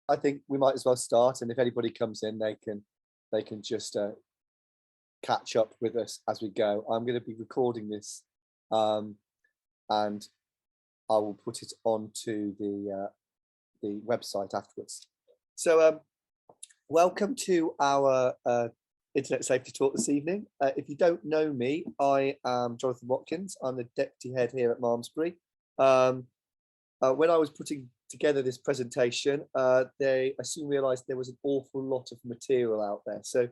I think we might as well start, and if anybody comes in, they can just catch up with us as we go. I'm going to be recording this, and I will put it onto the website afterwards. So, welcome to our Internet Safety Talk this evening. If you don't know me, I am Jonathan Watkins. I'm the Deputy Head here at Malmesbury. When I was putting together this presentation, I soon realised there was an awful lot of material out there. So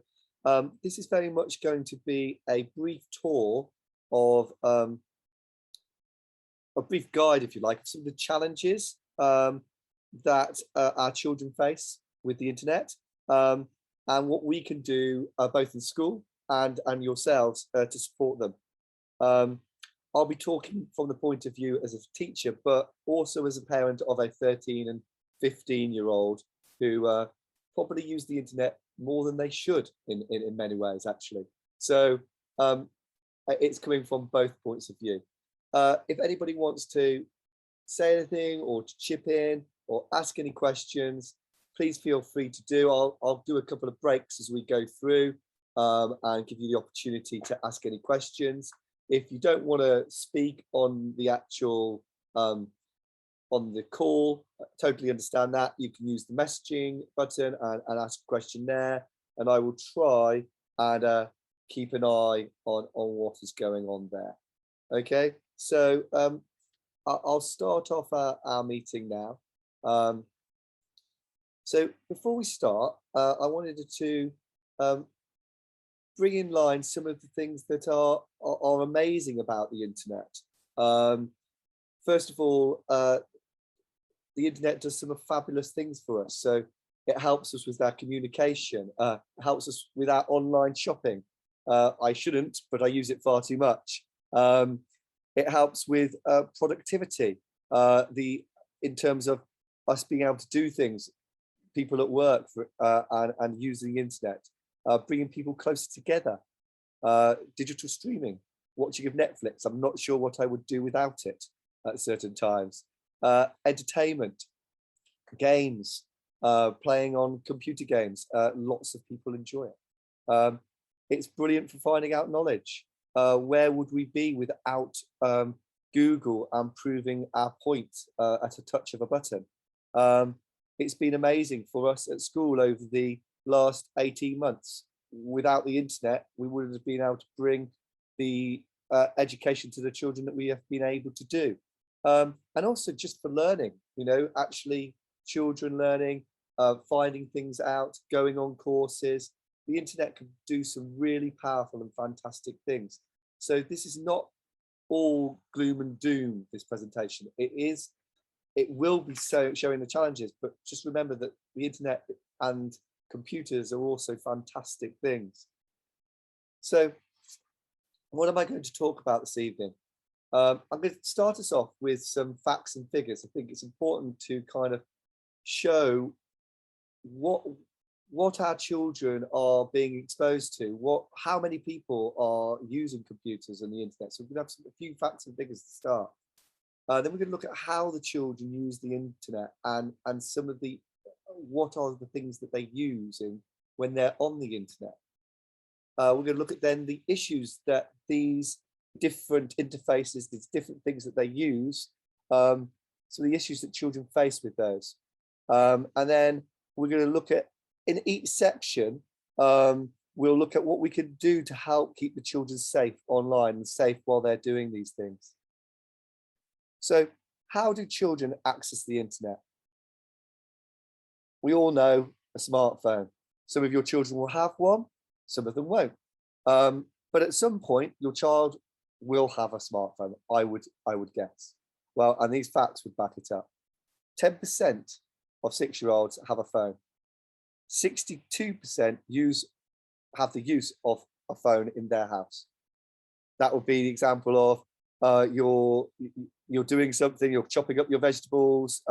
this is very much going to be a brief tour of a brief guide, if you like, of some of the challenges that our children face with the internet, and what we can do both in school and yourselves to support them. I'll be talking from the point of view as a teacher, but also as a parent of a 13 and 15-year-old who probably use the internet more than they should in many ways, actually. So it's coming from both points of view. If anybody wants to say anything or to chip in or ask any questions, please feel free to do. I'll do a couple of breaks as we go through and give you the opportunity to ask any questions. If you don't want to speak on the actual on the call, I totally understand that. You can use the messaging button and ask a question there, and I will try and keep an eye on what is going on there. Okay, so I'll start off our meeting now. So before we start, I wanted to bring in line some of the things that are amazing about the internet. First of all, the internet does some fabulous things for us. So it helps us with our communication, helps us with our online shopping. I shouldn't, but I use it far too much. It helps with productivity, in terms of us being able to do things, people at work and using the internet. Bringing people closer together, digital streaming, watching of Netflix. I'm not sure what I would do without it at certain times. Entertainment, games, playing on computer games. Lots of people enjoy it. It's brilliant for finding out knowledge. Where would we be without Google and proving our point at a touch of a button? It's been amazing for us at school over the last 18 months. Without the internet, we wouldn't have been able to bring the education to the children that we have been able to do. And also just for learning, actually children learning, finding things out, going on courses. The internet can do some really powerful and fantastic things. So this is not all gloom and doom, this presentation. It will be showing the challenges, but just remember that the internet and computers are also fantastic things. So what am I going to talk about this evening? I'm going to start us off with some facts and figures. I think it's important to kind of show what our children are being exposed to, how many people are using computers and the internet. So we're going to have a few facts and figures to start. Then we're going to look at how the children use the internet and some of what are the things that they use when they're on the internet. We're going to look at then the issues that these different interfaces, these different things that they use, so the issues that children face with those. And then we're going to look at, in each section, we'll look at what we can do to help keep the children safe online and safe while they're doing these things. So how do children access the internet? We all know a smartphone. Some of your children will have one, some of them won't. But at some point, your child will have a smartphone, I would guess. Well, and these facts would back it up. 10% of 6-year-olds have a phone. 62% have the use of a phone in their house. That would be the example of you're doing something, you're chopping up your vegetables,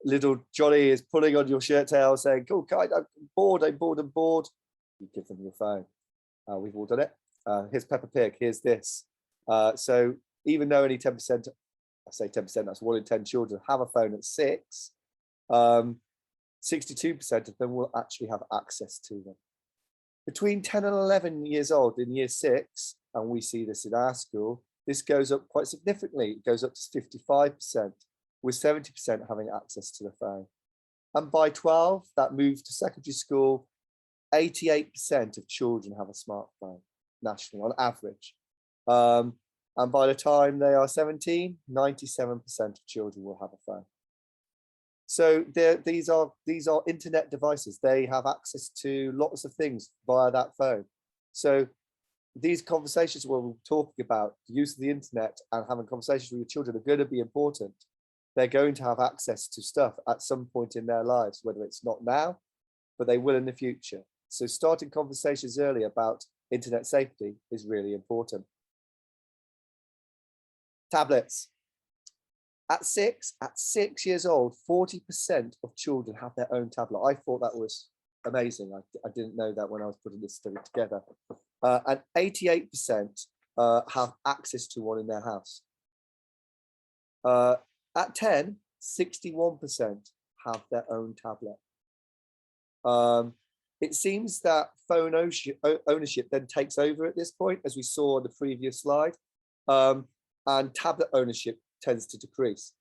little Johnny is pulling on your shirt tail saying, "Oh, I'm bored. You give them your phone. We've all done it. Here's Peppa Pig, here's this. So even though only 10%, I say 10%, that's 1 in 10 children have a phone at 6, 62% of them will actually have access to them. Between 10 and 11 years old in year 6, and we see this in our school, this goes up quite significantly. It goes up to 55%, with 70% having access to the phone. And by 12, that moves to secondary school, 88% of children have a smartphone nationally on average. And by the time they are 17, 97% of children will have a phone. So these are internet devices. They have access to lots of things via that phone. So these conversations where we're talking about the use of the internet and having conversations with your children are going to be important. They're going to have access to stuff at some point in their lives, whether it's not now, but they will in the future. So starting conversations early about internet safety is really important. Tablets. At 6 years old, 40% of children have their own tablet. I thought that was amazing. I didn't know that when I was putting this study together. And 88% have access to one in their house. At 10, 61% have their own tablet. It seems that phone ownership then takes over at this point, as we saw on the previous slide, and tablet ownership tends to decrease.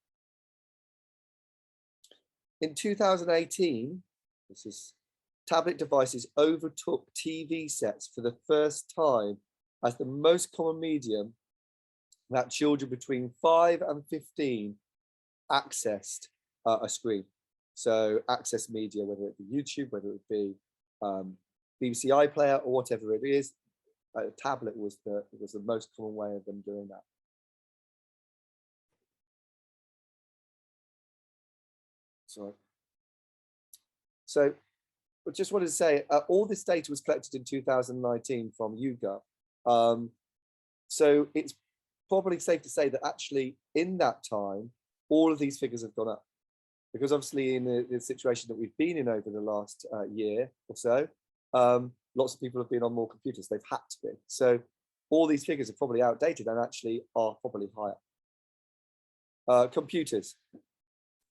In 2018, tablet devices overtook TV sets for the first time as the most common medium that children between 5 and 15 accessed a screen. So access media, whether it be YouTube, whether it be BBC iPlayer or whatever it is, a tablet was the most common way of them doing that. Sorry. So I just wanted to say, all this data was collected in 2019 from YouGov. So it's probably safe to say that actually in that time, all of these figures have gone up. Because obviously in the situation that we've been in over the last year or so, lots of people have been on more computers. They've had to be. So all these figures are probably outdated and actually are probably higher. Computers.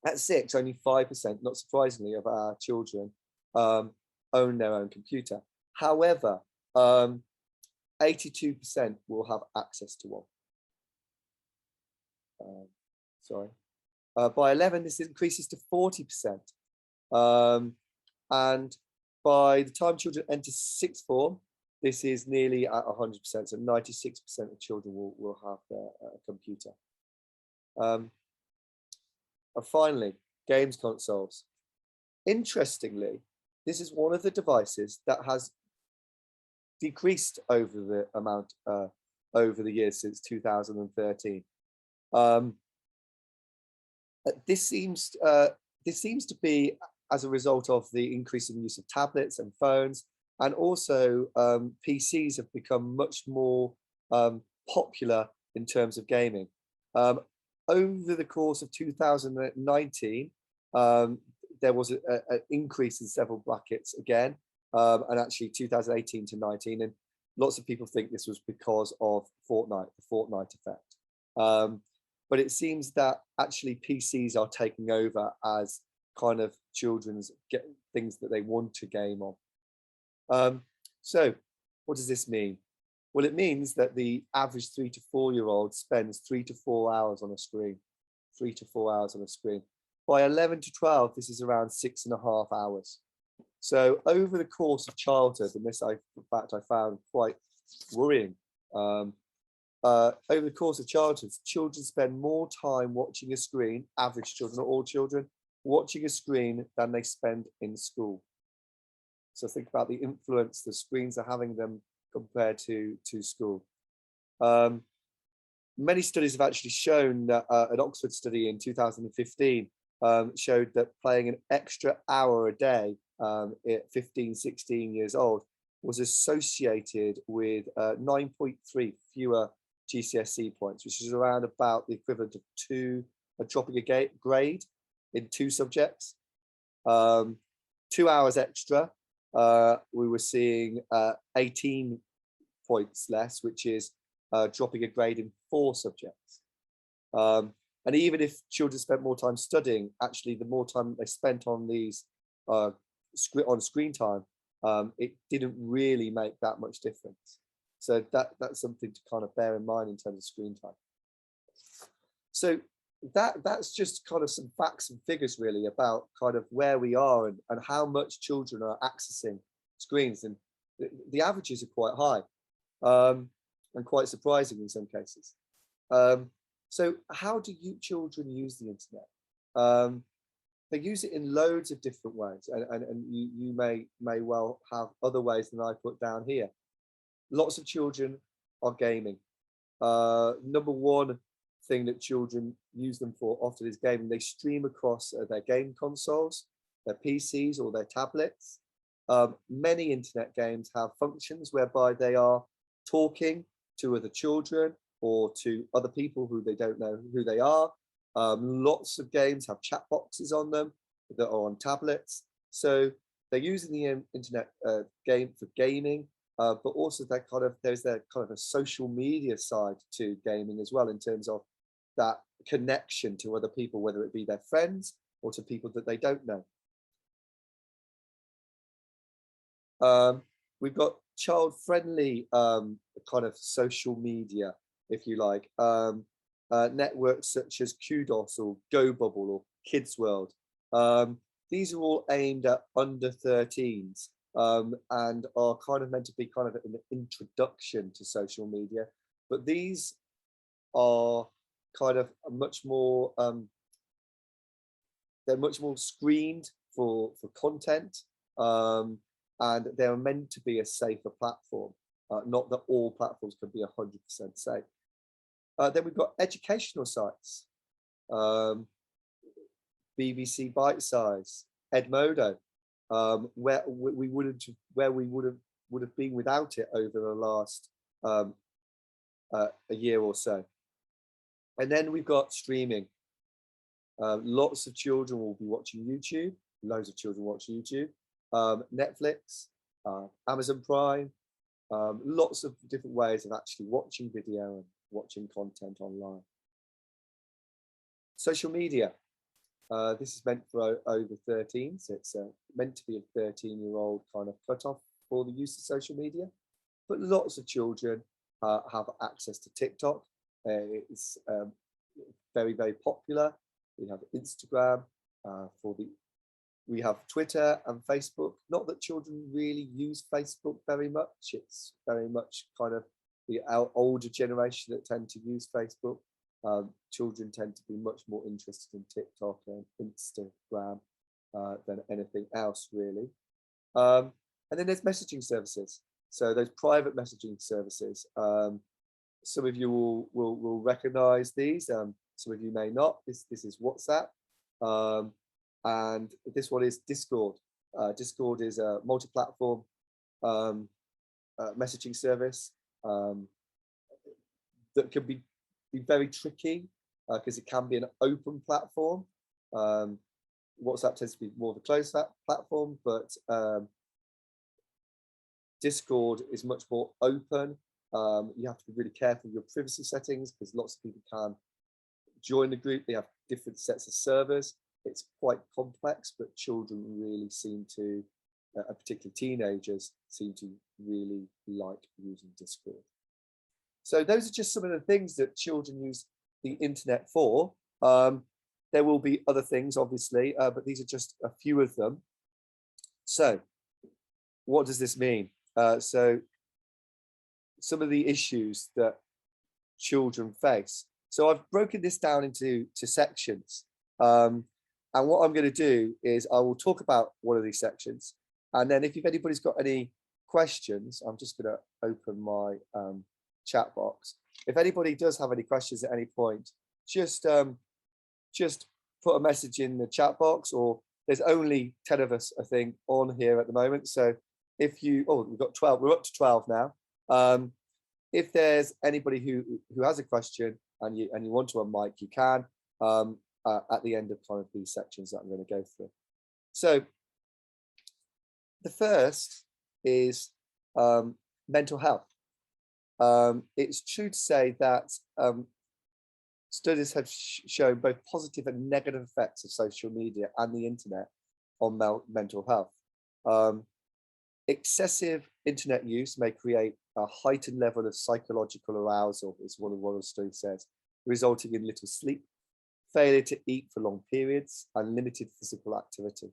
At 6, only 5%, not surprisingly, of our children own their own computer. However, 82% will have access to one. Sorry. By 11, this increases to 40%. And by the time children enter 6th form, this is nearly at 100%. So 96% of children will have their computer. And finally, games consoles. Interestingly, this is one of the devices that has decreased over the amount over the years since 2013. This seems to be as a result of the increasing use of tablets and phones, and also PCs have become much more popular in terms of gaming. Over the course of 2019, there was an increase in several brackets again, and actually 2018 to 19, and lots of people think this was because of Fortnite, the Fortnite effect. But it seems that actually PCs are taking over as kind of children's things that they want to game on. So what does this mean? Well, it means that the average 3 to 4 year old spends 3 to 4 hours on a screen, 3 to 4 hours on a screen. By 11 to 12, this is around 6.5 hours. So over the course of childhood, and this in fact I found quite worrying, over the course of childhood, children spend more time watching a screen, average children, not all children, watching a screen than they spend in school. So think about the influence the screens are having them compared to school. Many studies have actually shown that an Oxford study in 2015 showed that playing an extra hour a day at 15, 16 years old was associated with 9.3 fewer GCSE points, which is around about the equivalent of dropping a grade in 2 subjects. 2 hours extra, we were seeing 18 points less, which is dropping a grade in 4 subjects. And even if children spent more time studying, actually the more time they spent on these on screen time, it didn't really make that much difference. So that's something to kind of bear in mind in terms of screen time. So that's just kind of some facts and figures really about kind of where we are and how much children are accessing screens, and the averages are quite high, and quite surprising in some cases. So how do children use the internet? They use it in loads of different ways, and you may well have other ways than I put down here. Lots of children are gaming. Number one thing that children use them for often is gaming. They stream across their game consoles, their PCs or their tablets. Many internet games have functions whereby they are talking to other children or to other people who they don't know who they are. Lots of games have chat boxes on them that are on tablets. So they're using the internet game for gaming, but also there's kind of a social media side to gaming as well, in terms of that connection to other people, whether it be their friends or to people that they don't know. We've got child-friendly kind of social media, if you like. Networks such as Kudos or GoBubble or Kids World. These are all aimed at under 13s, and are kind of meant to be kind of an introduction to social media. But these are kind of much more, they're much more screened for content, and they're meant to be a safer platform. Not that all platforms can be 100% safe. Then we've got educational sites, BBC Bite Size, Edmodo, where we would have been without it over the last a year or so. And then we've got streaming. Lots of children will be watching YouTube. Loads of children watch YouTube. Netflix, Amazon Prime, lots of different ways of actually watching video and watching content online. Social media. This is meant for over 13, so it's meant to be a 13-year-old kind of cutoff for the use of social media. But lots of children have access to TikTok. It's very, very popular. We have Instagram, we have Twitter and Facebook. Not that children really use Facebook very much. It's very much kind of the older generation that tend to use Facebook. Children tend to be much more interested in TikTok and Instagram than anything else, really. And then there's messaging services. So those private messaging services. Some of you will recognize these. Some of you may not. This is WhatsApp. And this one is Discord. Discord is a multi-platform messaging service that can be very tricky because it can be an open platform. WhatsApp tends to be more of a closed platform, but Discord is much more open. You have to be really careful with your privacy settings because lots of people can join the group. They have different sets of servers. It's quite complex, but children really seem to, particularly teenagers, seem to really like using Discord. So those are just some of the things that children use the internet for. There will be other things, obviously, but these are just a few of them. So what does this mean? So some of the issues that children face. So I've broken this down into sections. And what I'm going to do is I will talk about one of these sections. And then if anybody's got any questions, I'm just going to open my chat box. If anybody does have any questions at any point, just put a message in the chat box, or there's only 10 of us, I think, on here at the moment. So if you, we've got 12, we're up to 12 now. If there's anybody who has a question and you want to unmic, you can at the end of kind of these sections that I'm going to go through. So the first is mental health. It's true to say that studies have shown both positive and negative effects of social media and the internet on mental health. Excessive internet use may create a heightened level of psychological arousal, is what the study says, resulting in little sleep, failure to eat for long periods, and limited physical activity,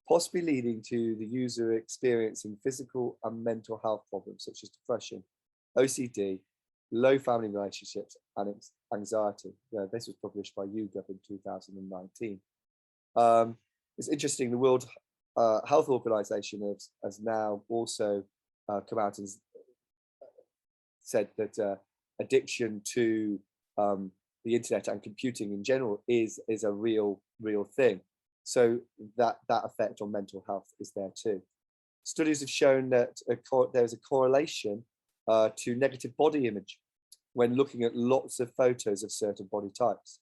possibly leading to the user experiencing physical and mental health problems such as depression, OCD, low family relationships, and anxiety. This was published by YouGov in 2019. It's interesting, the World Health Organization has now also come out and said that addiction to the internet and computing in general is a real thing. So that effect on mental health is there too. Studies have shown that there's a correlation to negative body image when looking at lots of photos of certain body types.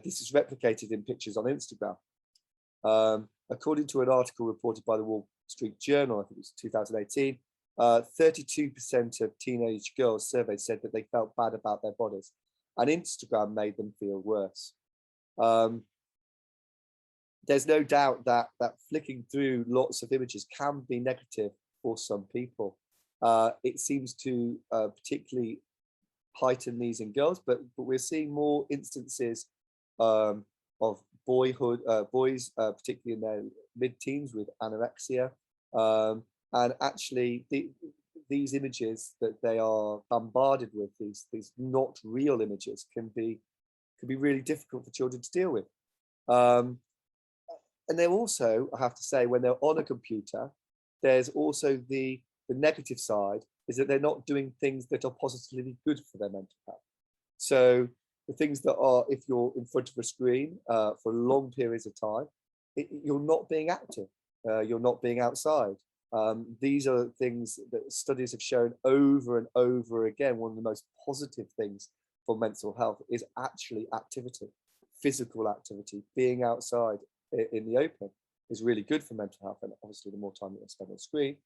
This is replicated in pictures on Instagram. According to an article reported by the Wall Street Journal, I think it was 2018, 32% of teenage girls surveyed said that they felt bad about their bodies, and Instagram made them feel worse. There's no doubt that flicking through lots of images can be negative for some people. It seems to particularly heighten these in girls, but we're seeing more instances of boys, particularly in their mid-teens, with anorexia, and actually these images that they are bombarded with, these not real images, can be really difficult for children to deal with. And they're also, I have to say, when they're on a computer, there's also the negative side, is that they're not doing things that are positively good for their mental health. So the things that are, if you're in front of a screen for long periods of time, you're not being active, you're not being outside. These are things that studies have shown over and over again. One of the most positive things for mental health is actually activity, physical activity, being outside in the open is really good for mental health. And obviously the more time that they spend on the screen,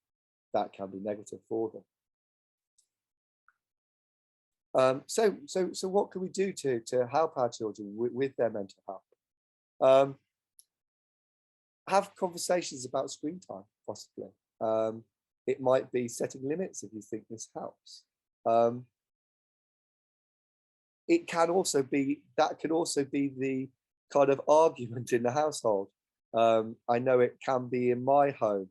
that can be negative for them. So what can we do to help our children with their mental health? Have conversations about screen time, possibly. It might be setting limits if you think this helps. It can also be, that can also be the kind of argument in the household. I know it can be in my home.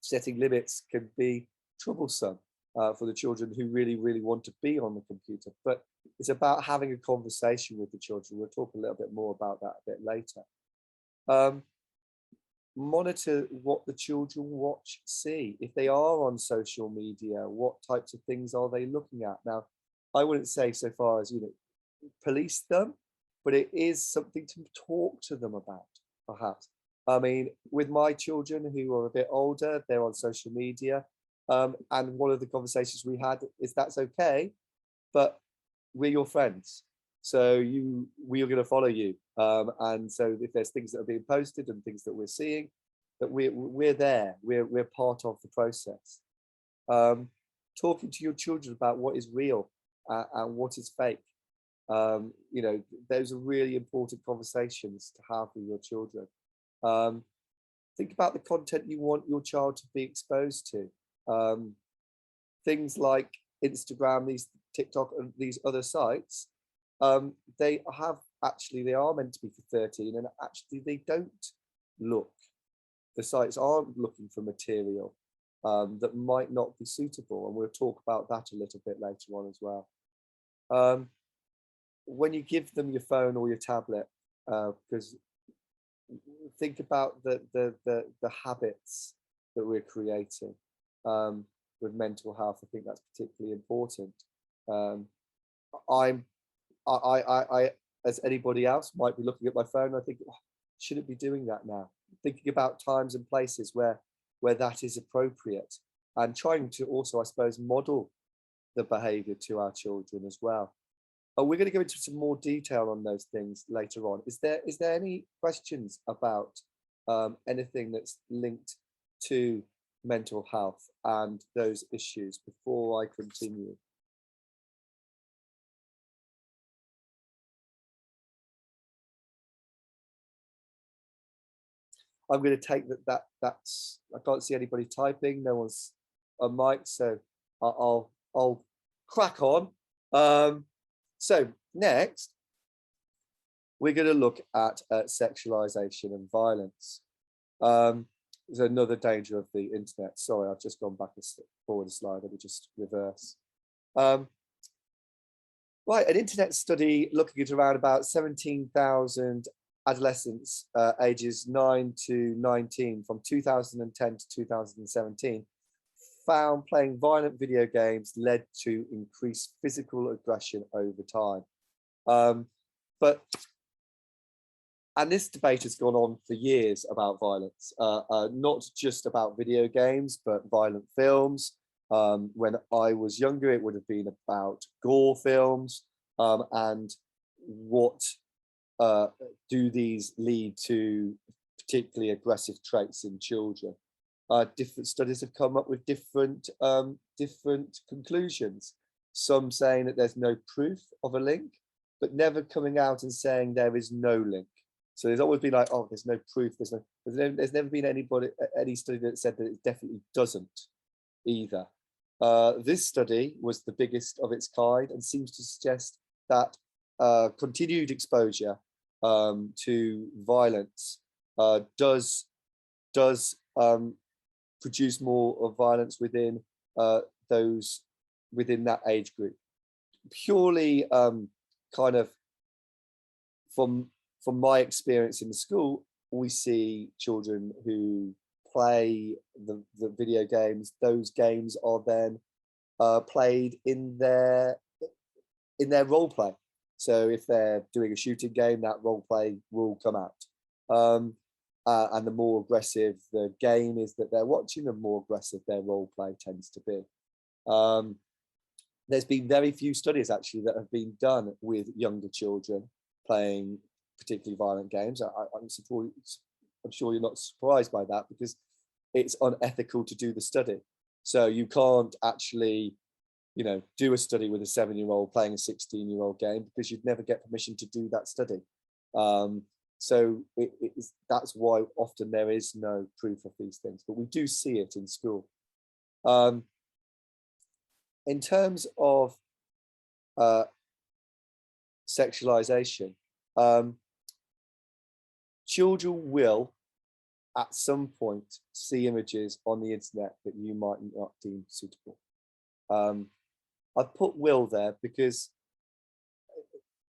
Setting limits can be troublesome for the children who really want to be on the computer, but it's about having a conversation with the children. We'll talk a little bit more about that a bit later. Monitor what the children watch, see. If they are on social media, what types of things are they looking at? Now, I wouldn't say so far as, police them, but it is something to talk to them about, perhaps. I mean, with my children who are a bit older, they're on social media. And one of the conversations we had is that's okay, but we're your friends. So we are going to follow you. And so if there's things that are being posted and things that we're seeing, that we're there, we're part of the process. Talking to your children about what is real and what is fake. Those are really important conversations to have with your children. Think about the content you want your child to be exposed to. Things like Instagram, these TikTok, and these other sites. They are meant to be for 13, and actually they don't look. The sites aren't looking for material that might not be suitable, and we'll talk about that a little bit later on as well. When you give them your phone or your tablet, because think about the habits that we're creating with mental health. I think that's particularly important. I, as anybody else, might be looking at my phone. I think, shouldn't be doing that now. Thinking about times and places where that is appropriate, and trying to also, I suppose, model the behaviour to our children as well. We're going to go into some more detail on those things later on. Is there any questions about anything that's linked to mental health and those issues before I continue? I'm going to take that's, I can't see anybody typing. No one's on mic, so I'll crack on. So next, we're going to look at sexualization and violence. There's another danger of the internet. Sorry, I've just gone back forward a slide. Let me just reverse. Right, an internet study looking at around about 17,000 adolescents ages 9 to 19 from 2010 to 2017 found playing violent video games led to increased physical aggression over time. And this debate has gone on for years about violence, not just about video games, but violent films. When I was younger, it would have been about gore films, and what do these lead to particularly aggressive traits in children. Different studies have come up with different conclusions. Some saying that there's no proof of a link, but never coming out and saying there is no link. So there's always been like, oh, there's no proof. There's never been any study that said that it definitely doesn't either. This study was the biggest of its kind and seems to suggest that continued exposure to violence does produce more of violence within those within that age group. Purely kind of from my experience in the school, we see children who play the video games. Those games are then played in their role play. So if they're doing a shooting game, that role play will come out. And the more aggressive the game is that they're watching, the more aggressive their role play tends to be. There's been very few studies actually that have been done with younger children playing particularly violent games. I'm sure you're not surprised by that, because it's unethical to do the study. So you can't actually, do a study with a 7-year-old playing a 16-year-old game, because you'd never get permission to do that study. So that's why often there is no proof of these things, but we do see it in school. In terms of sexualization, children will at some point see images on the internet that you might not deem suitable. I've put will there because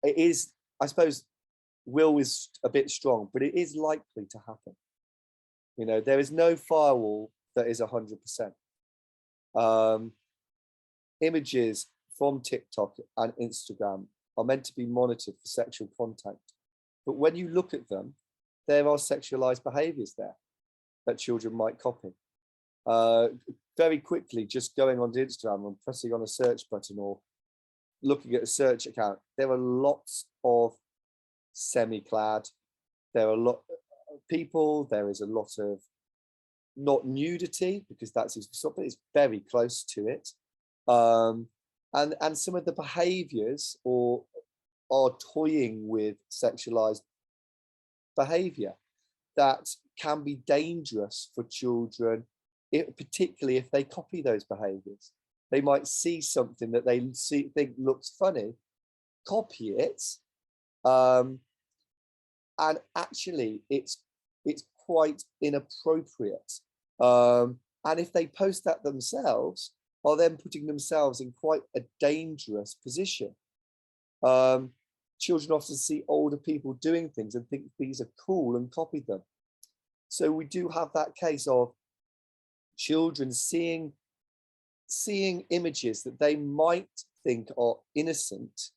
it is, I suppose, will is a bit strong, but it is likely to happen. There is no firewall that is 100%. Images from TikTok and Instagram are meant to be monitored for sexual content. But when you look at them, there are sexualized behaviors there that children might copy. Very quickly, just going onto Instagram and pressing on a search button or looking at a search account, there are lots of semi-clad. There are a lot of people. There is a lot of not nudity, because that's something it's very close to it. And some of the behaviors are toying with sexualized behavior that can be dangerous for children, particularly if they copy those behaviors. They might see something that they think looks funny, copy it, and actually it's quite inappropriate. And if they post that themselves, are then putting themselves in quite a dangerous position. Children often see older people doing things and think these are cool and copy them. So we do have that case of children seeing images that they might think are innocent,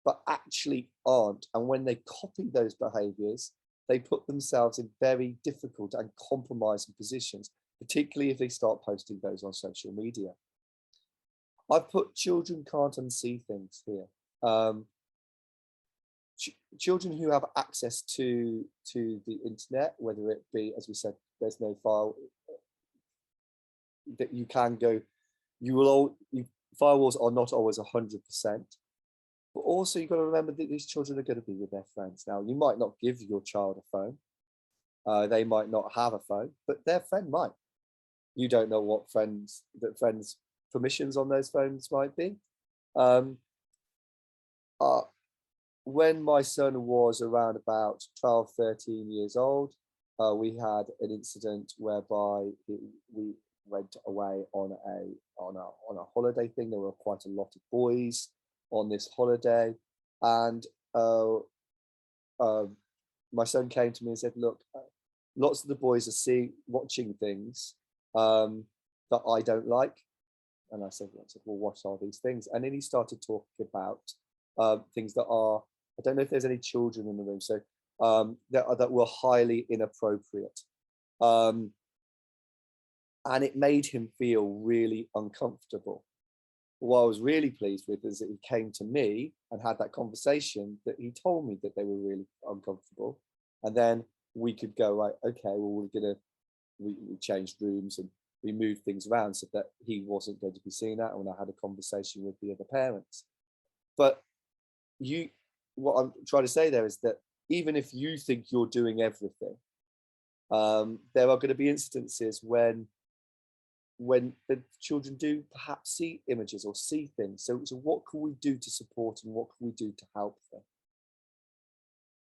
but actually aren't. And when they copy those behaviors, they put themselves in very difficult and compromising positions, particularly if they start posting those on social media. I've put children can't unsee things here. Children who have access to the internet, whether it be, as we said, there's no file that you can go, firewalls are not always 100%, but also you've got to remember that these children are going to be with their friends. Now, you might not give your child a phone, They might not have a phone, but their friend might. You don't know what friends' permissions on those phones might be. Um, when my son was around about 12, 13 years old, we had an incident whereby we went away on a holiday thing. There were quite a lot of boys on this holiday, and my son came to me and said, "Look, lots of the boys are watching things that I don't like." And I said, "Well, what are these things?" And then he started talking about things that are, I don't know if there's any children in the room, so that were highly inappropriate. And it made him feel really uncomfortable. What I was really pleased with is that he came to me and had that conversation, that he told me that they were really uncomfortable. And then we could go, right, okay, well, we changed rooms and we moved things around so that he wasn't going to be seeing that. And I had a conversation with the other parents. But what I'm trying to say there is that even if you think you're doing everything, there are going to be instances when the children do perhaps see images or see things. So what can we do to support and what can we do to help them?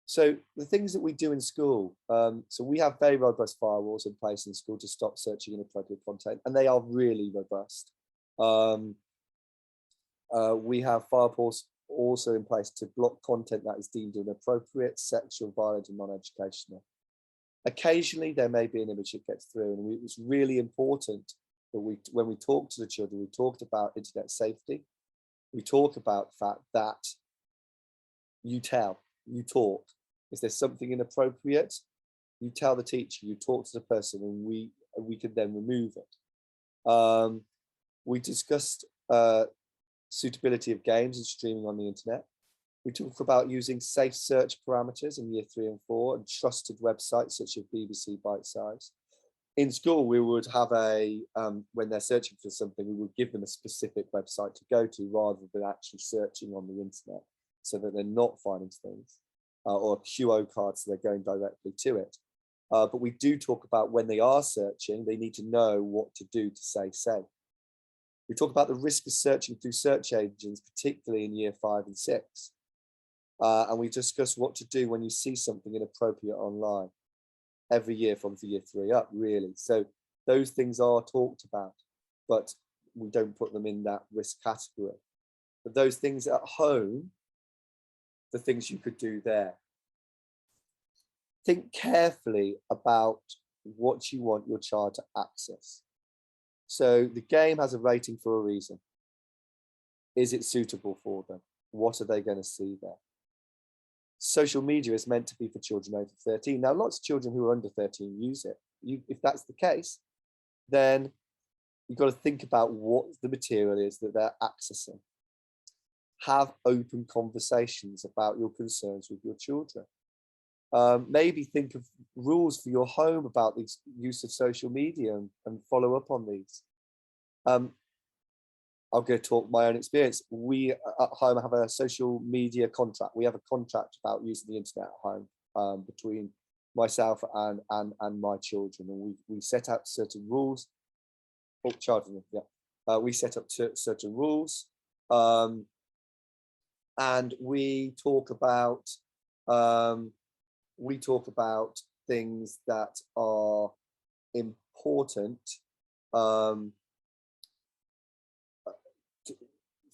So the things that we do in school, so we have very robust firewalls in place in school to stop searching inappropriate content, and they are really robust. We have firewalls also in place to block content that is deemed inappropriate, sexual, violent, and non-educational. Occasionally, there may be an image that gets through, and it was really important that when we talked to the children, we talked about internet safety. We talk about the fact that you talk. If there's something inappropriate, you tell the teacher, you talk to the person, and we can then remove it. We discussed suitability of games and streaming on the internet. We talk about using safe search parameters in year 3 and 4 and trusted websites such as BBC Bitesize. In school, we would have when they're searching for something, we would give them a specific website to go to rather than actually searching on the internet, so that they're not finding things or a QO card, so they're going directly to it. But we do talk about when they are searching, they need to know what to do to stay safe. We talk about the risk of searching through search engines, particularly in year 5 and 6. And we discuss what to do when you see something inappropriate online every year from year 3 up, really. So those things are talked about, but we don't put them in that risk category. But those things at home, the things you could do there. Think carefully about what you want your child to access. So the game has a rating for a reason. Is it suitable for them? What are they going to see there? Social media is meant to be for children over 13. Now, lots of children who are under 13 use it. If that's the case, then you've got to think about what the material is that they're accessing. Have open conversations about your concerns with your children. Maybe think of rules for your home about the use of social media and follow up on these. I'm going to talk my own experience. We at home have a social media contract. We have a contract about using the internet at home between myself and my children, and we set out certain rules. Oh, children, yeah. We set up certain rules, and we talk about things that are important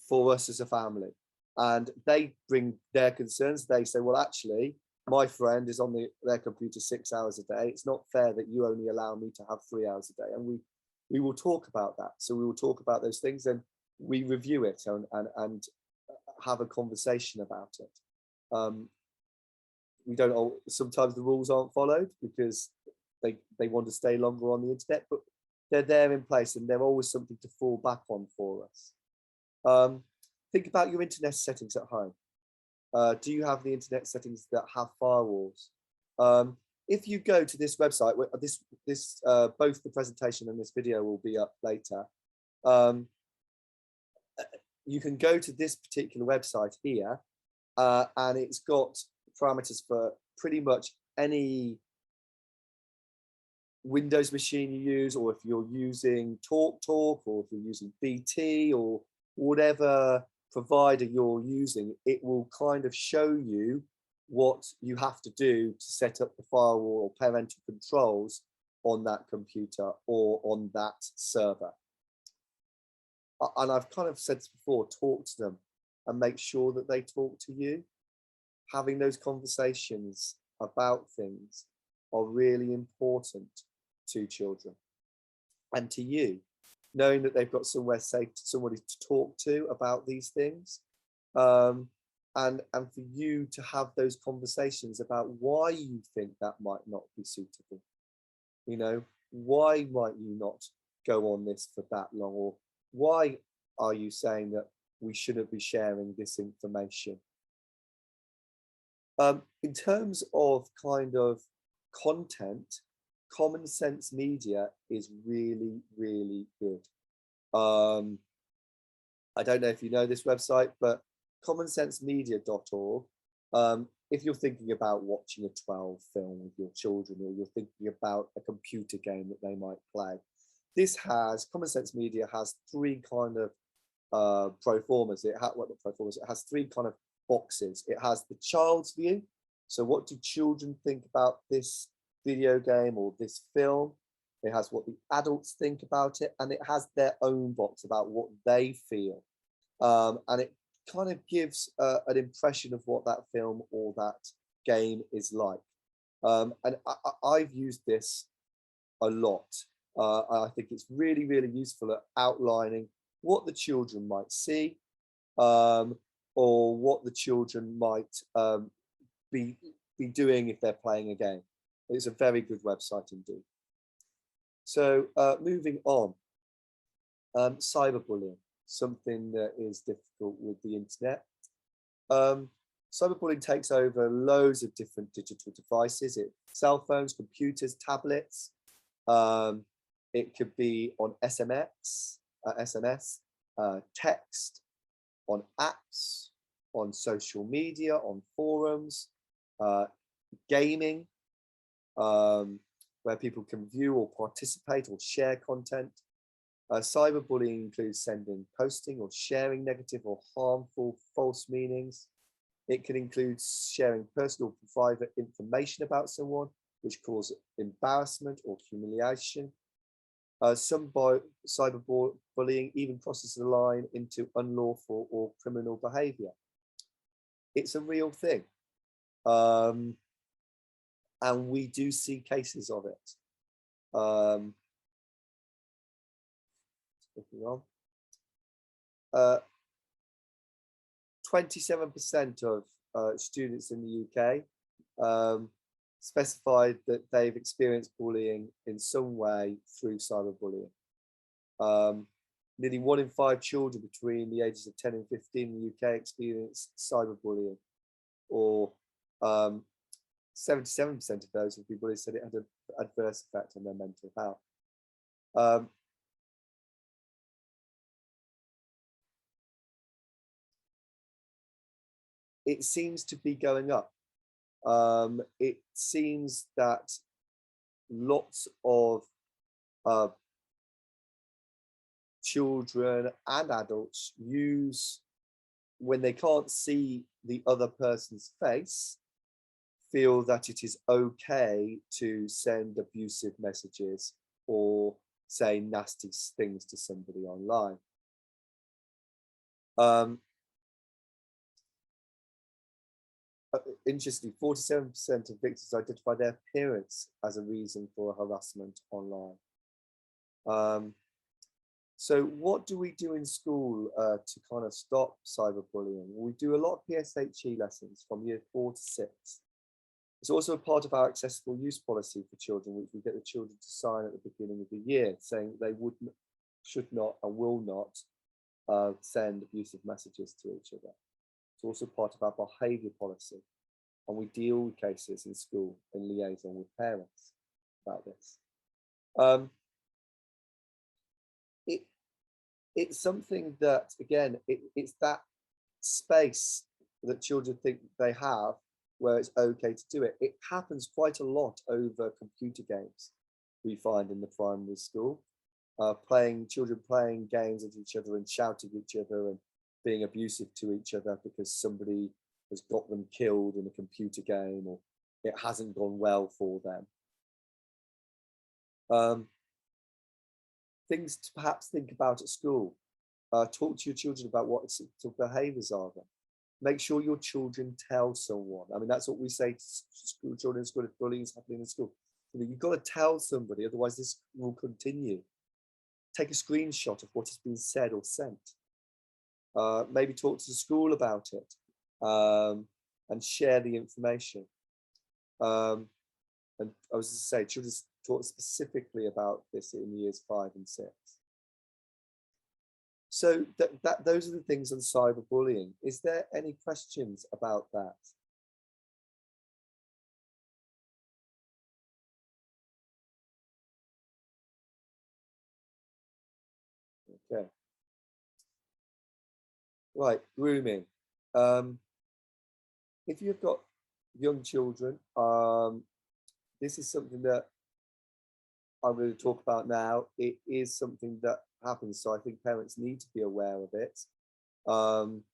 for us as a family. And they bring their concerns. They say, well, actually, my friend is on their computer 6 hours a day. It's not fair that you only allow me to have 3 hours a day. And we will talk about that. So we will talk about those things, and we review it and have a conversation about it. We don't. Sometimes the rules aren't followed because they want to stay longer on the internet, but they're there in place, and they're always something to fall back on for us. Think about your internet settings at home. Do you have the internet settings that have firewalls? If you go to this website, both the presentation and this video will be up later. You can go to this particular website here, and it's got parameters for pretty much any Windows machine you use, or if you're using TalkTalk, or if you're using BT, or whatever provider you're using, it will kind of show you what you have to do to set up the firewall or parental controls on that computer or on that server. And I've kind of said this before, talk to them and make sure that they talk to you. Having those conversations about things are really important to children and to you, knowing that they've got somewhere safe, somebody to talk to about these things, and for you to have those conversations about why you think that might not be suitable. You know, why might you not go on this for that long, or why are you saying that we shouldn't be sharing this information? In terms of kind of content, Common Sense Media is really, really good. I don't know if you know this website, but commonsensemedia.org. If you're thinking about watching a 12 film with your children, or you're thinking about a computer game that they might play, Common Sense Media has three kind of proformas. It has three kind of boxes. It has the child's view. So what do children think about this video game or this film? It has what the adults think about it, and it has their own box about what they feel. And it kind of gives an impression of what that film or that game is like. And I've used this a lot. I think it's really, really useful at outlining what the children might see, or what the children might be doing if they're playing a game. It's a very good website indeed. So moving on, cyberbullying, something that is difficult with the internet. Cyberbullying takes over loads of different digital devices, cell phones, computers, tablets. It could be on SMS, text, on apps, on social media, on forums, gaming, where people can view or participate or share content. Cyberbullying includes posting or sharing negative or harmful false meanings. It can include sharing personal or private information about someone, which causes embarrassment or humiliation. Some cyberbullying even crosses the line into unlawful or criminal behavior. It's a real thing. And we do see cases of it. 27% of students in the UK specified that they've experienced bullying in some way through cyberbullying. Nearly 1 in 5 children between the ages of 10 and 15 in the UK experienced cyberbullying, or 77% of those who've been bullied said it had an adverse effect on their mental health. It seems to be going up. It seems that lots of children and adults use, when they can't see the other person's face, feel that it is okay to send abusive messages or say nasty things to somebody online. Interestingly, 47% of victims identify their appearance as a reason for harassment online. So what do we do in school to kind of stop cyberbullying? We do a lot of PSHE lessons from year 4 to 6. It's also a part of our accessible use policy for children, which we get the children to sign at the beginning of the year, saying they should not and will not send abusive messages to each other. It's also part of our behaviour policy, and we deal with cases in school in liaison with parents about this. It's something that, again, it's that space that children think they have where it's okay to do it. It happens quite a lot over computer games. we find in the primary school. Children playing games at each other and shouting at each other and being abusive to each other because somebody has got them killed in a computer game or it hasn't gone well for them. Things to perhaps think about at school. Talk to your children about what sort of behaviours are there. Make sure your children tell someone. I mean, that's what we say to school children in school if bullying is happening in school. You know, you've got to tell somebody, otherwise this will continue. Take a screenshot of what has been said or sent. Maybe talk to the school about it and share the information. And I was to say, children taught specifically about this in years 5 and 6. So those are the things on cyberbullying. Is there any questions about that? Okay. Right, grooming. If you've got young children, this is something that I'm going to talk about now. It is something that happens, so I think parents need to be aware of it. I'm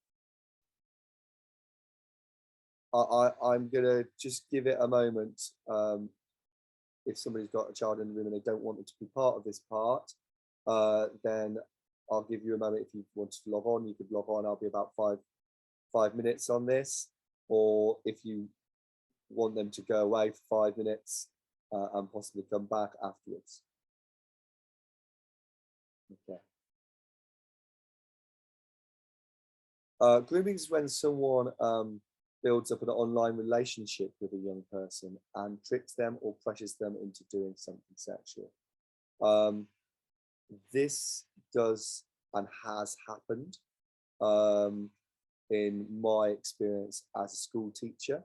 going to just give it a moment. If somebody's got a child in the room and they don't want it to be part of this part, then I'll give you a moment. If you want to log on, you could log on. I'll be about five minutes on this. Or if you want them to go away for 5 minutes and possibly come back afterwards. Okay. Grooming is when someone builds up an online relationship with a young person and tricks them or pressures them into doing something sexual. This does and has happened in my experience as a school teacher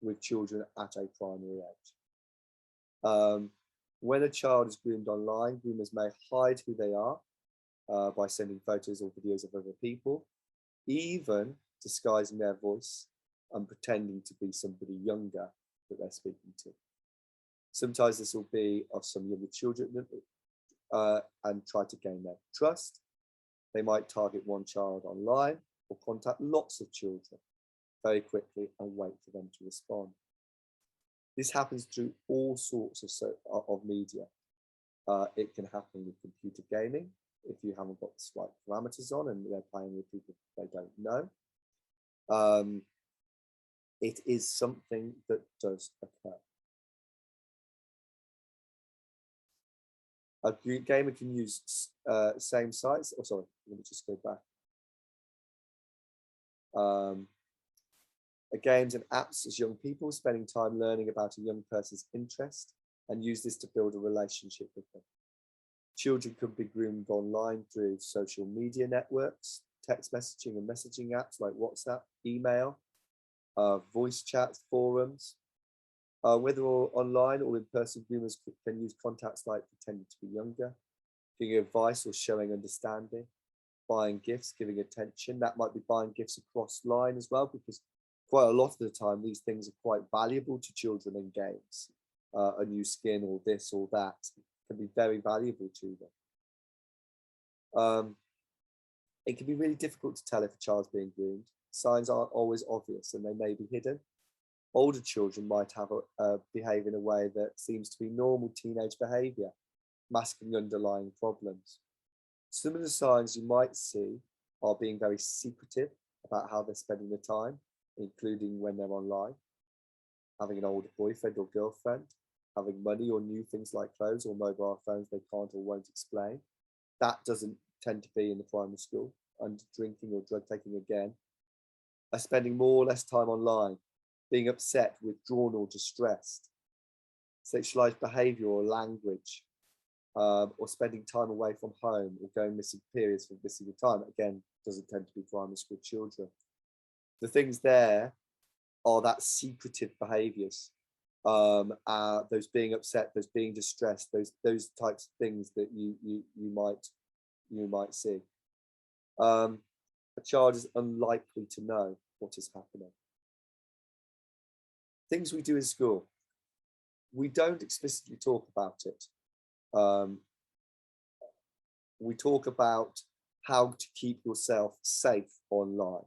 with children at a primary age. When a child is groomed online, groomers may hide who they are by sending photos or videos of other people, even disguising their voice and pretending to be somebody younger that they're speaking to. Sometimes this will be of some younger children and try to gain their trust. They might target one child online or contact lots of children very quickly and wait for them to respond. This happens through all sorts of media. It can happen with computer gaming if you haven't got the right parameters on and they're playing with people they don't know. It is something that does occur. A gamer can use same sites. Oh, sorry, let me just go back. Games and apps as young people, spending time learning about a young person's interest and use this to build a relationship with them. Children could be groomed online through social media networks, text messaging and messaging apps like WhatsApp, email, voice chats, forums. Whether online or in person, groomers can use contacts like pretending to be younger, giving advice or showing understanding, buying gifts, giving attention. That might be buying gifts across line as well, because quite a lot of the time these things are quite valuable to children in games. A new skin or this or that can be very valuable to them. It can be really difficult to tell if a child's being groomed. Signs aren't always obvious and they may be hidden. Older children might behave in a way that seems to be normal teenage behavior, masking underlying problems. Some of the signs you might see are being very secretive about how they're spending their time, including when they're online, having an older boyfriend or girlfriend, having money or new things like clothes or mobile phones they can't or won't explain. That doesn't tend to be in the primary school. And drinking or drug taking again. Spending more or less time online, being upset, withdrawn or distressed, sexualized behavior or language, or spending time away from home or going missing periods for missing time, again, doesn't tend to be primary school children. The things there are that secretive behaviors, those being upset, those being distressed, those types of things that you might see. A child is unlikely to know what is happening. Things we do in school. We don't explicitly talk about it. Um, we talk about how to keep yourself safe online.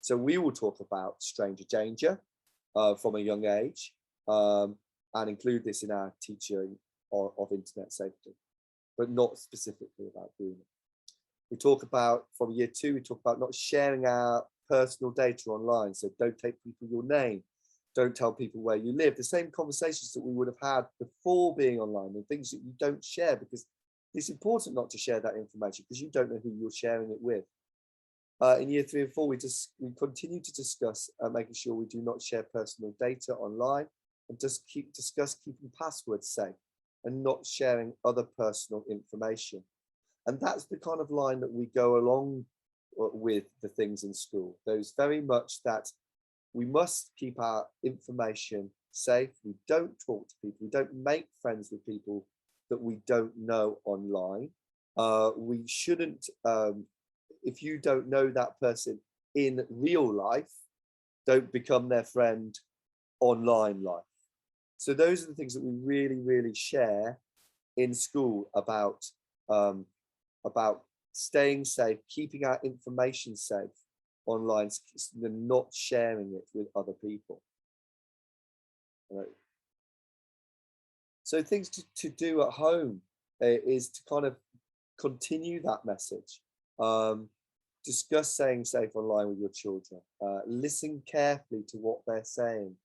So we will talk about stranger danger from a young age, and include this in our teaching of internet safety, but not specifically about grooming. We talk about, from year 2, we talk about not sharing our personal data online. So don't take people your name, don't tell people where you live. The same conversations that we would have had before being online, and things that you don't share, because it's important not to share that information because you don't know who you're sharing it with. In year 3 and 4, we continue to discuss making sure we do not share personal data online, and just discuss keeping passwords safe and not sharing other personal information. And that's the kind of line that we go along with the things in school. There's very much that we must keep our information safe. We don't talk to people. We don't make friends with people that we don't know online. We shouldn't, if you don't know that person in real life, don't become their friend online life. So those are the things that we really, really share in school about staying safe, keeping our information safe online, and not sharing it with other people. Right. So things to do at home is to kind of continue that message. Discuss staying safe online with your children. Listen carefully to what they're saying.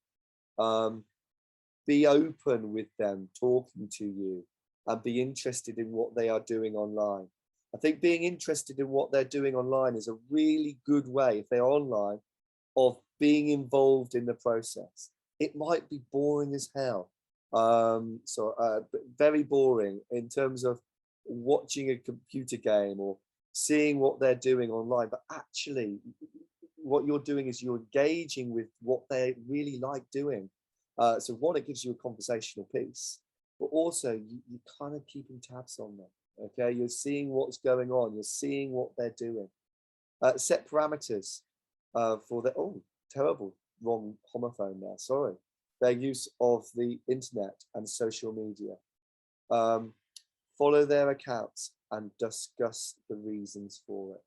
Be open with them talking to you, and be interested in what they are doing online. I think being interested in what they're doing online is a really good way, if they're online, of being involved in the process. It might be boring as hell, very boring in terms of watching a computer game or seeing what they're doing online, but actually what you're doing is you're engaging with what they really like doing. So one, it gives you a conversational piece, but also you're kind of keeping tabs on them. Okay, you're seeing what's going on, you're seeing what they're doing. Set parameters for the, oh, terrible, wrong homophone there, sorry. Their use of the internet and social media. Follow their accounts and discuss the reasons for it.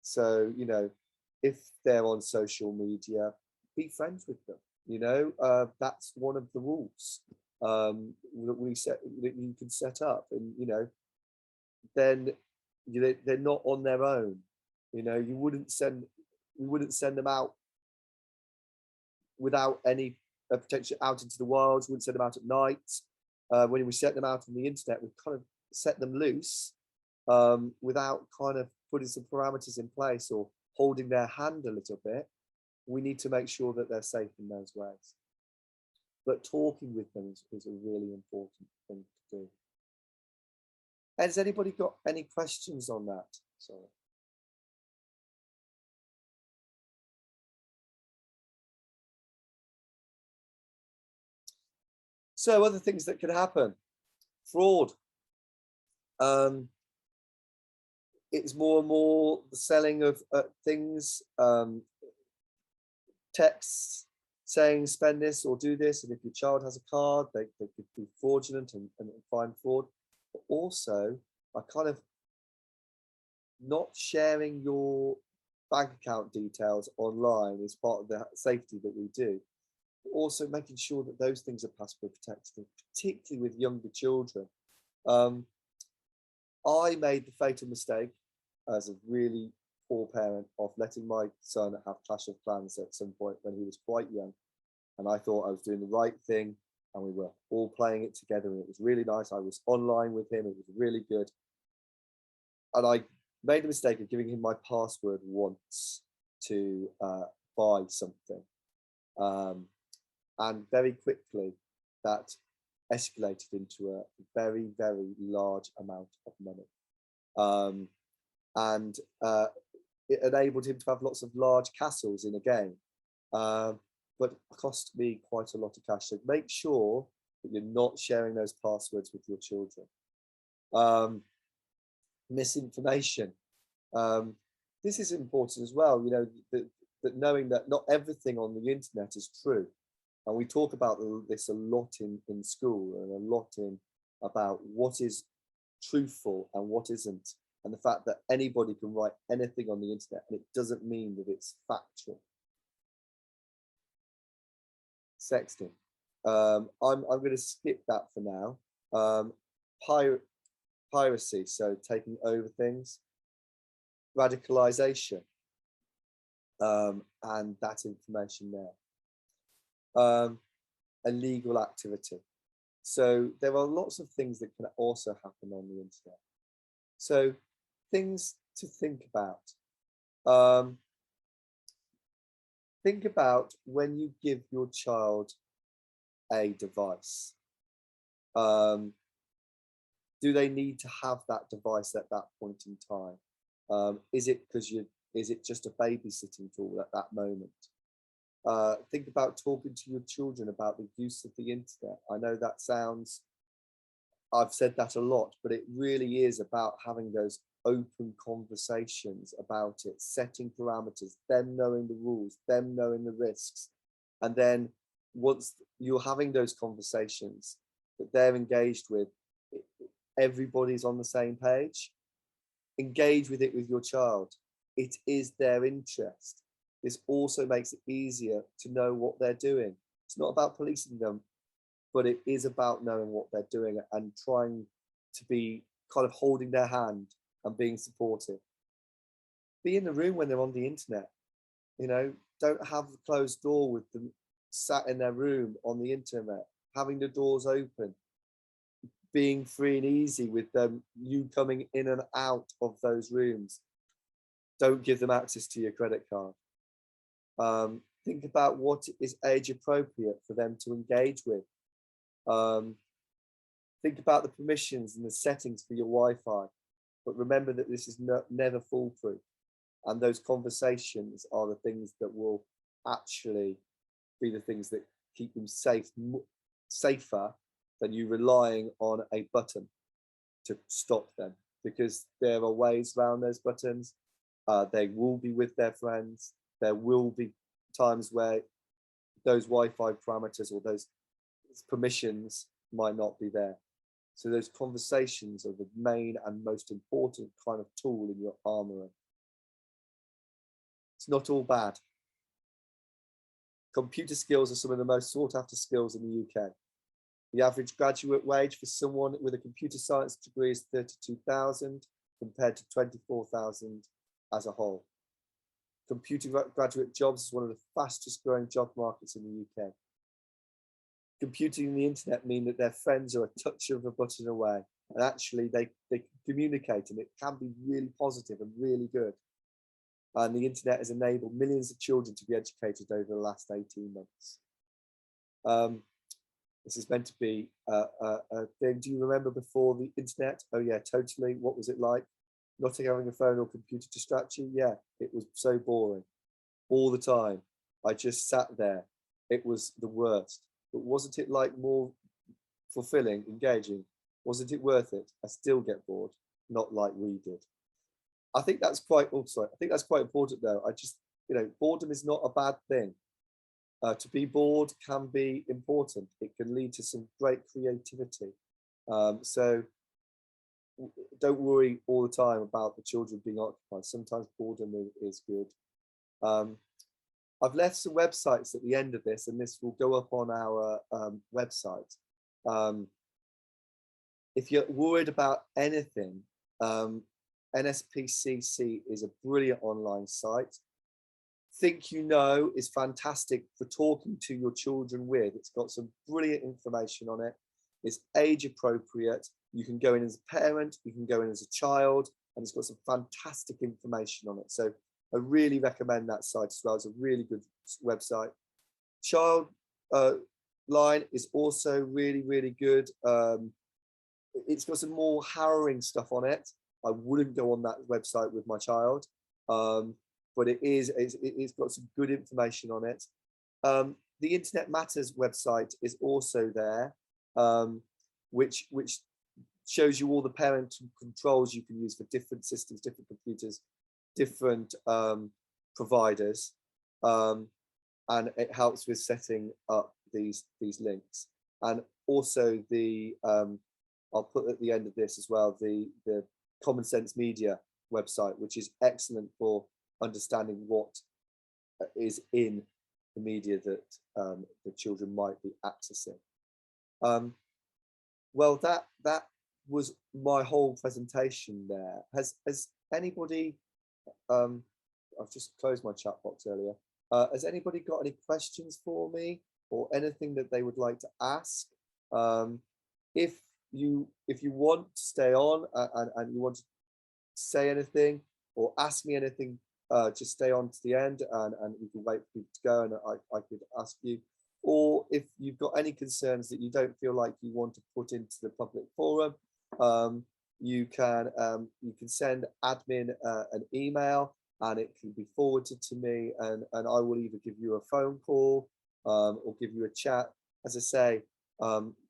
So, you know, if they're on social media, be friends with them. You know, that's one of the rules that you can set up, and you know, then they're not on their own. You know, we wouldn't send them out without any protection out into the wild. We wouldn't send them out at night. When we set them out on the internet, we kind of set them loose without kind of putting some parameters in place or holding their hand a little bit. We need to make sure that they're safe in those ways. But talking with them is a really important thing to do. Has anybody got any questions on that? Sorry. So other things that could happen. Fraud. It's more and more the selling of things, texts saying spend this or do this, and if your child has a card, they could be fraudulent and find fraud. But also, I kind of not sharing your bank account details online is part of the safety that we do. Also making sure that those things are password protected, particularly with younger children. I made the fatal mistake as a really poor parent of letting my son have Clash of Clans at some point when he was quite young. And I thought I was doing the right thing, and we were all playing it together, and it was really nice. I was online with him, it was really good. And I made the mistake of giving him my password once to buy something. And very quickly that escalated into a very, very large amount of money. And it enabled him to have lots of large castles in a game, but cost me quite a lot of cash. So make sure that you're not sharing those passwords with your children. Misinformation. This is important as well, you know, that knowing that not everything on the internet is true. And we talk about this a lot in school and a lot in about what is truthful and what isn't, and the fact that anybody can write anything on the internet and it doesn't mean that it's factual. Sexting. I'm going to skip that for now. Piracy, so taking over things. Radicalization, and that information there. Illegal activity. So there are lots of things that can also happen on the internet. So things to think about. Think about when you give your child a device. Do they need to have that device at that point in time? Is it just a babysitting tool at that moment? Think about talking to your children about the use of the internet. I know that sounds, I've said that a lot, but it really is about having those open conversations about it, setting parameters, them knowing the rules, them knowing the risks. And then once you're having those conversations that they're engaged with, everybody's on the same page. Engage with it with your child. It is their interest. This also makes it easier to know what they're doing. It's not about policing them, but it is about knowing what they're doing and trying to be kind of holding their hand and being supportive. Be in the room when they're on the internet. You know, don't have the closed door with them sat in their room on the internet, having the doors open, being free and easy with them, you coming in and out of those rooms. Don't give them access to your credit card. Think about what is age appropriate for them to engage with. Think about the permissions and the settings for your Wi-Fi, but remember that this is never foolproof. And those conversations are the things that will actually be the things that keep them safer than you relying on a button to stop them, because there are ways around those buttons. They will be with their friends. There will be times where those Wi-Fi parameters or those permissions might not be there. So those conversations are the main and most important kind of tool in your armory. It's not all bad. Computer skills are some of the most sought after skills in the UK. The average graduate wage for someone with a computer science degree is 32,000 compared to 24,000 as a whole. Computer graduate jobs is one of the fastest growing job markets in the UK. Computing and the internet mean that their friends are a touch of a button away, and actually they can communicate, and it can be really positive and really good. And the internet has enabled millions of children to be educated over the last 18 months. This is meant to be a thing. Do you remember before the internet? Oh yeah, totally. What was it like? Not having a phone or computer distract you? Yeah, it was so boring all the time. I just sat there. It was the worst. But wasn't it like more fulfilling, engaging? Wasn't it worth it? I still get bored, not like we did. I think that's quite also, I think that's quite important though. I just, boredom is not a bad thing. To be bored can be important. It can lead to some great creativity. So don't worry all the time about the children being occupied. Sometimes boredom is good. I've left some websites at the end of this, and this will go up on our website. If you're worried about anything, NSPCC is a brilliant online site. Think You Know is fantastic for talking to your children with. It's got some brilliant information on it. It's age appropriate. You can go in as a parent, you can go in as a child, and it's got some fantastic information on it. So I really recommend that site as well. It's a really good website. Child Line is also really, really good. It's got some more harrowing stuff on it. I wouldn't go on that website with my child, but it's got some good information on it. The Internet Matters website is also there, which shows you all the parental controls you can use for different systems, different computers, different providers, and it helps with setting up these links. And also the I'll put at the end of this as well the Common Sense Media website, which is excellent for understanding what is in the media that the children might be accessing. Well, that was my whole presentation there. Has anybody, I've just closed my chat box earlier. Has anybody got any questions for me or anything that they would like to ask? If you want to stay on and you want to say anything or ask me anything, just stay on to the end and we can wait for people to go and I could ask you. Or if you've got any concerns that you don't feel like you want to put into the public forum, you can send admin an email and it can be forwarded to me and I will either give you a phone call or give you a chat. As I say,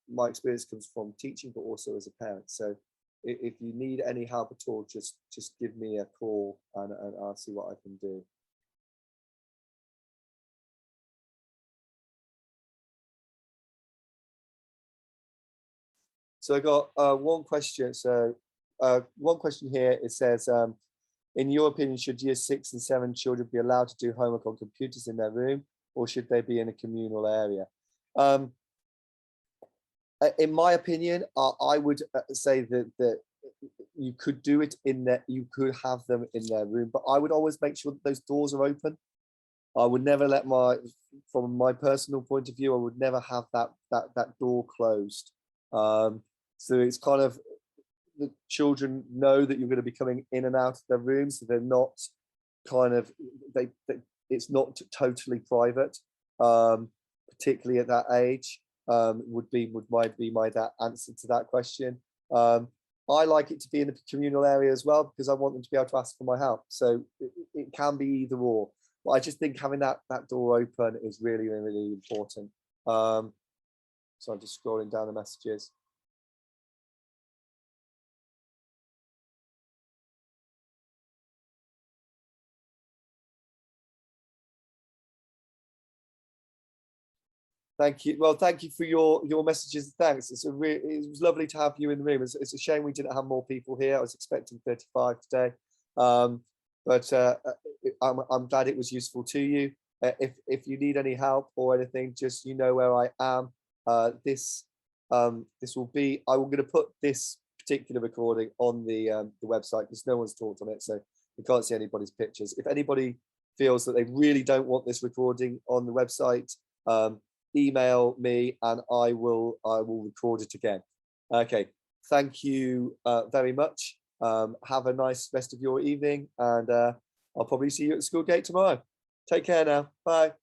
my experience comes from teaching, but also as a parent. So if you need any help at all, just give me a call and I'll see what I can do. So I got one question. So one question here, it says, in your opinion, should year 6 and 7 children be allowed to do homework on computers in their room, or should they be in a communal area? In my opinion, I would say that you could do it in there, you could have them in their room, but I would always make sure that those doors are open. I would never let from my personal point of view, I would never have that door closed. So it's kind of, the children know that you're going to be coming in and out of their rooms, so they're not kind of, it's not totally private, particularly at that age. Would be my answer to that question. I like it to be in the communal area as well because I want them to be able to ask for my help. So it can be either or. But I just think having that door open is really, really important. So I'm just scrolling down the messages. Thank you. Well, thank you for your messages. Thanks. It was lovely to have you in the room. It's a shame we didn't have more people here. I was expecting 35 today, but I'm glad it was useful to you. If you need any help or anything, just where I am. This will be. I'm going to put this particular recording on the website because no one's talked on it, so you can't see anybody's pictures. If anybody feels that they really don't want this recording on the website, email me and I will record it again. Okay, thank you very much. Have a nice rest of your evening and I'll probably see you at the school gate tomorrow. Take care now. Bye.